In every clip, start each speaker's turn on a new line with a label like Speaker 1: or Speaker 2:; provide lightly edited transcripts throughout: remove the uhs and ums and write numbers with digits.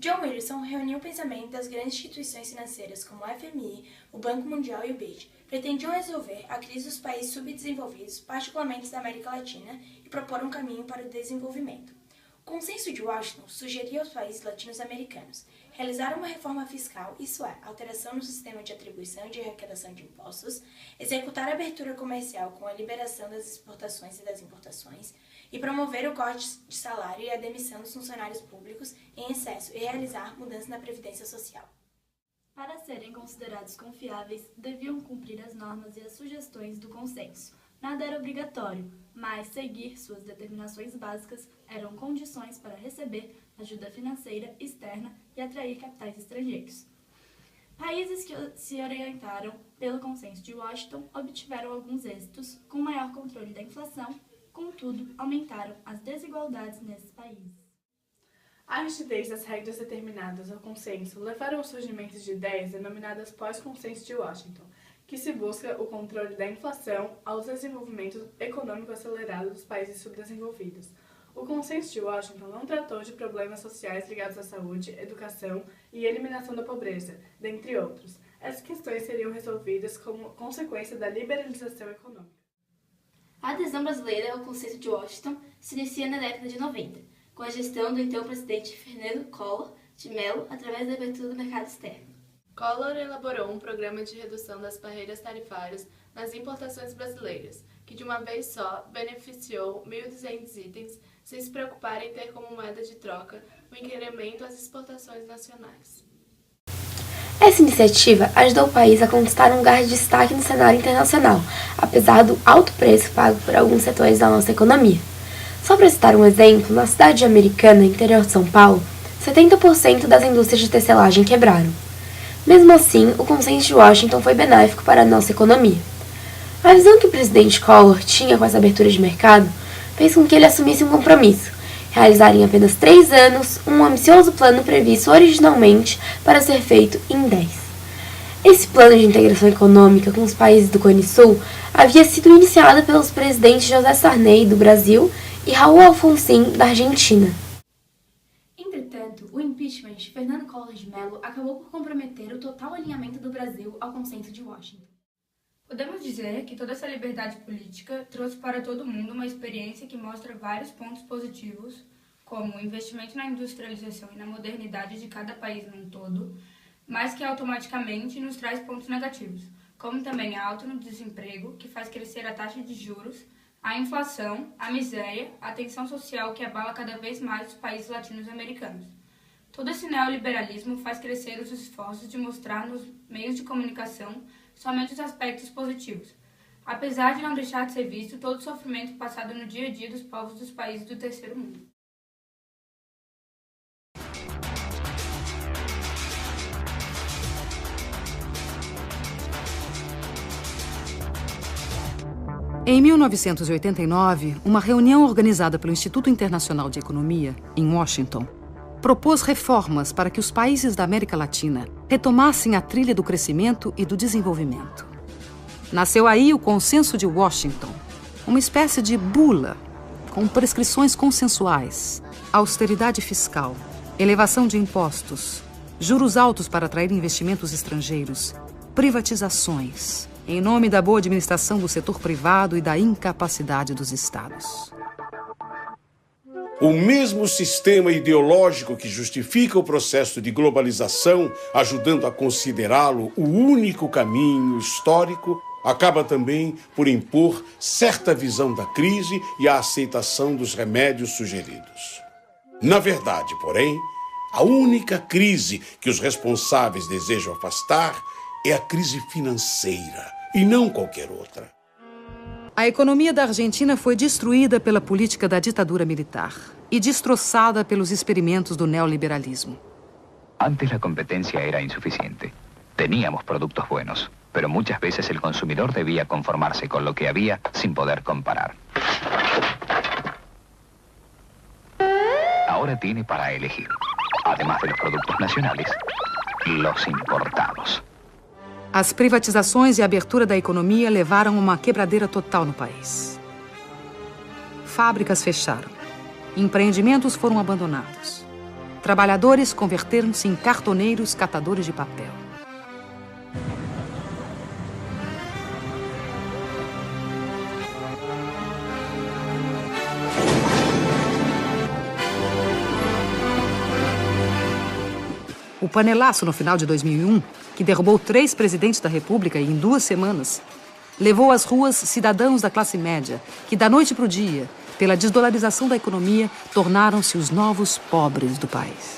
Speaker 1: John Wilson reuniu o pensamento das grandes instituições financeiras como o FMI, o Banco Mundial e o BID. Pretendiam resolver a crise dos países subdesenvolvidos, particularmente da América Latina, e propor um caminho para o desenvolvimento. O Consenso de Washington sugeria aos países latino-americanos realizar uma reforma fiscal, isso é, alteração no sistema de atribuição e de arrecadação de impostos, executar a abertura comercial com a liberação das exportações e das importações, e promover o corte de salário e a demissão dos funcionários públicos em excesso e realizar mudanças na Previdência Social.
Speaker 2: Para serem considerados confiáveis, deviam cumprir as normas e as sugestões do consenso. Nada era obrigatório, mas seguir suas determinações básicas eram condições para receber ajuda financeira externa e atrair capitais estrangeiros. Países que se orientaram pelo Consenso de Washington obtiveram alguns êxitos, com maior controle da inflação. Contudo, aumentaram as desigualdades nesses países.
Speaker 3: A rigidez das regras determinadas ao consenso levaram ao surgimento de ideias denominadas pós-consenso de Washington, que se busca o controle da inflação ao desenvolvimento econômico acelerado dos países subdesenvolvidos. O Consenso de Washington não tratou de problemas sociais ligados à saúde, educação e eliminação da pobreza, dentre outros. Essas questões seriam resolvidas como consequência da liberalização econômica.
Speaker 2: A adesão brasileira ao Consenso de Washington se inicia na década de 90, com a gestão do então presidente Fernando Collor de Mello através da abertura do mercado externo.
Speaker 4: Collor elaborou um programa de redução das barreiras tarifárias nas importações brasileiras, que de uma vez só beneficiou 1.200 itens, sem se preocupar em ter como moeda de troca o incremento às exportações nacionais.
Speaker 5: Essa iniciativa ajudou o país a conquistar um lugar de destaque no cenário internacional, apesar do alto preço pago por alguns setores da nossa economia. Só para citar um exemplo, na cidade Americana, interior de São Paulo, 70% das indústrias de tecelagem quebraram. Mesmo assim, o Consenso de Washington foi benéfico para a nossa economia. A visão que o presidente Collor tinha com essa abertura de mercado fez com que ele assumisse um compromisso: realizar em apenas 3 anos um ambicioso plano previsto originalmente para ser feito em 10. Esse plano de integração econômica com os países do Cone Sul havia sido iniciado pelos presidentes José Sarney, do Brasil, e Raul Alfonsín, da Argentina.
Speaker 2: Entretanto, o impeachment de Fernando Collor de Mello acabou por comprometer o total alinhamento do Brasil ao Consenso de Washington.
Speaker 6: Podemos dizer que toda essa liberdade política trouxe para todo mundo uma experiência que mostra vários pontos positivos, como o investimento na industrialização e na modernidade de cada país num todo, mas que automaticamente nos traz pontos negativos, como também a alta no desemprego, que faz crescer a taxa de juros, a inflação, a miséria, a tensão social que abala cada vez mais os países latino-americanos. Todo esse neoliberalismo faz crescer os esforços de mostrar nos meios de comunicação somente os aspectos positivos, apesar de não deixar de ser visto todo o sofrimento passado no dia a dia dos povos dos países do terceiro mundo.
Speaker 7: Em 1989, uma reunião organizada pelo Instituto Internacional de Economia, em Washington, propôs reformas para que os países da América Latina retomassem a trilha do crescimento e do desenvolvimento. Nasceu aí o Consenso de Washington, uma espécie de bula com prescrições consensuais, austeridade fiscal, elevação de impostos, juros altos para atrair investimentos estrangeiros, privatizações, em nome da boa administração do setor privado e da incapacidade dos estados.
Speaker 8: O mesmo sistema ideológico que justifica o processo de globalização, ajudando a considerá-lo o único caminho histórico, acaba também por impor certa visão da crise e a aceitação dos remédios sugeridos. Na verdade, porém, a única crise que os responsáveis desejam afastar é a crise financeira, e não qualquer outra.
Speaker 7: A economia da Argentina foi destruída pela política da ditadura militar e destroçada pelos experimentos do neoliberalismo.
Speaker 9: Antes la competencia era insuficiente. Teníamos productos buenos, pero muchas veces el consumidor debía conformarse con lo que había sin poder comparar. Ahora tiene para elegir, además de los productos nacionales, los importados.
Speaker 7: As privatizações e a abertura da economia levaram a uma quebradeira total no país. Fábricas fecharam, empreendimentos foram abandonados, trabalhadores converteram-se em cartoneiros catadores de papel. O panelaço no final de 2001, que derrubou 3 presidentes da República em 2 semanas, levou às ruas cidadãos da classe média, que da noite para o dia, pela desdolarização da economia, tornaram-se os novos pobres do país.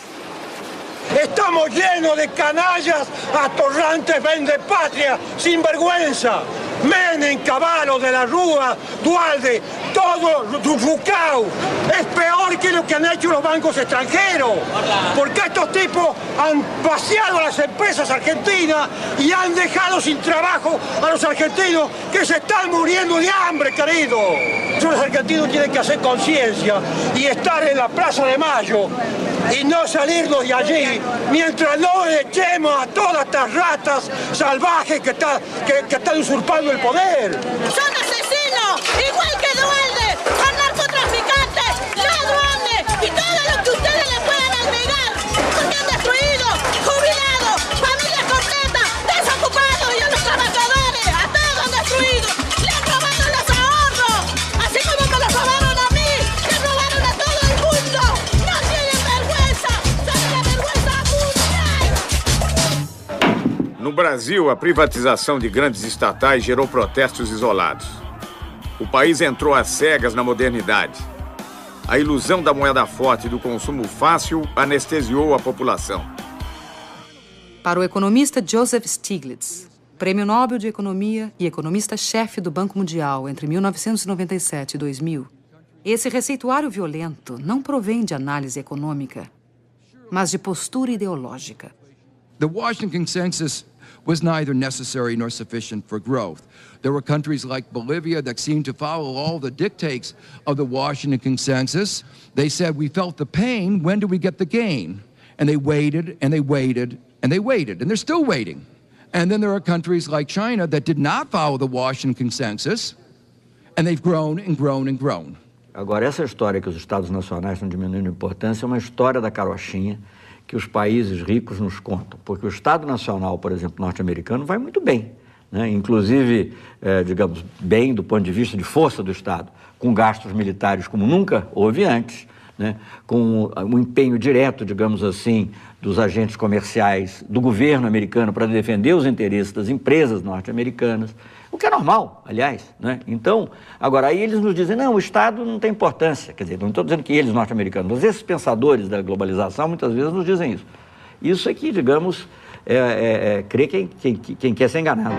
Speaker 10: Estamos llenos de canallas, atorrantes, vendepatria, sinvergüenza. Menem, Cavallo, de la Rúa, Dualde, todo Rucao. Es peor que lo que han hecho los bancos extranjeros. Porque estos tipos han vaciado a las empresas argentinas y han dejado sin trabajo a los argentinos que se están muriendo de hambre, querido. Los argentinos tienen que hacer conciencia y estar en la Plaza de Mayo y no salirnos de allí mientras no echemos a todas estas ratas salvajes que están usurpando el poder.
Speaker 11: Son asesinos, igual que Dualde, son narcotraficantes, ladrones y todo lo que ustedes le puedan albergar, porque han destruido jubilados, familias completas, desocupados y a los trabajadores, a todos han destruido, le han robado los ahorros, así como me los robaron a mí, le robaron a todo el mundo, no tienen vergüenza, son la vergüenza mundial.
Speaker 12: No Brasil, a privatização de grandes estatais gerou protestos isolados. O país entrou às cegas na modernidade. A ilusão da moeda forte e do consumo fácil anestesiou a população.
Speaker 7: Para o economista Joseph Stiglitz, Prêmio Nobel de Economia e economista-chefe do Banco Mundial entre 1997 e 2000, esse receituário violento não provém de análise econômica, mas de postura ideológica.
Speaker 13: The Washington Consensus was neither necessary nor sufficient for growth. There were countries like Bolivia that seemed to follow all the dictates of the Washington Consensus. They said, we felt the pain, when do we get the gain? And they waited, and they waited, and they waited, and they're still waiting. And then there are countries like China that did not follow the Washington Consensus, and they've grown and grown and grown.
Speaker 14: Agora, essa história que os Estados nacionais estão diminuindo a importância é uma história da carochinha que os países ricos nos contam, porque o Estado Nacional, por exemplo, norte-americano, vai muito bem, né? Inclusive, digamos, bem do ponto de vista de força do Estado, com gastos militares como nunca houve antes, né? Com um empenho direto, digamos assim, dos agentes comerciais do governo americano para defender os interesses das empresas norte-americanas, o que é normal, aliás, né? Então, agora, aí eles nos dizem, não, o Estado não tem importância, quer dizer, não estou dizendo que eles, norte-americanos, mas esses pensadores da globalização muitas vezes nos dizem isso. Isso é que, digamos, crê quem quer ser enganado.